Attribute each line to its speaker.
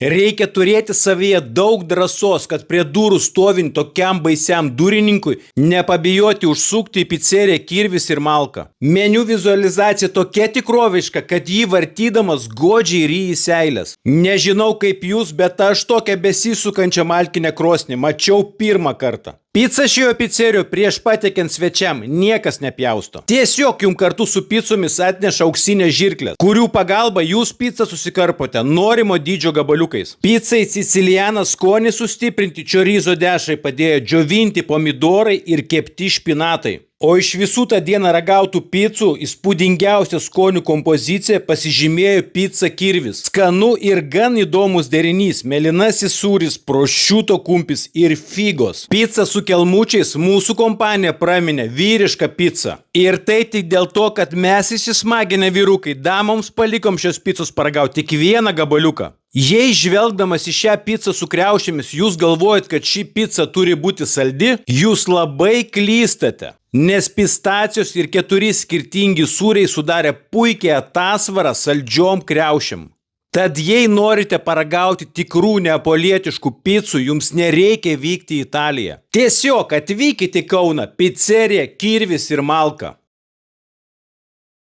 Speaker 1: Reikia turėti savyje daug drąsos, kad prie durų stovint tokiam baisiam durininkui nepabijoti užsukti į pizzeriją Kirvis ir Malka. Meniu vizualizacija tokia tikroviška, kad jį vartydamas godžiai ryji seilės. Nežinau kaip jūs, bet aš tokią besisukančią malkinę krosnį mačiau pirmą kartą. Pica šioje pizzerijoje prieš patiekiant svečiam niekas nepjausto. Tiesiog jums kartu su picomis atneša auksinės žirklės, kurių pagalba jūs pizzą susikarpote norimo dydžio gabaliukais. Pizzai sicilianą skonį sustiprinti chorizo dešrai padėjo džiovinti pomidorai ir kepti špinatai. O iš visų tą dieną ragautų picų įspūdingiausia skonių kompozicija pasižymėjo pica Kirvis. Skanu ir gan įdomus derinys – mėlynasis sūris, prosciutto kumpis ir figos. Pica su kelmučiais mūsų kompanija praminė vyrišką pizzą. Ir tai tik dėl to, kad mes įsismaginę vyrukai damoms palikom šios picos paragauti tik vieną gabaliuką. Jei žvelgdamas į šią pizzą su kriaušėmis jūs galvojat, kad ši pizza turi būti saldi, jūs labai klystate. Nes pistacijos ir 4 skirtingi sūriai sudarė puikią atasvarą saldžiom kriaušėm. Tad jei norite paragauti tikrų neapolietiškų picų, jums nereikia vykti į Italiją. Tiesiog atvykite į Kauną, pizzeriją Kirvis ir Malka.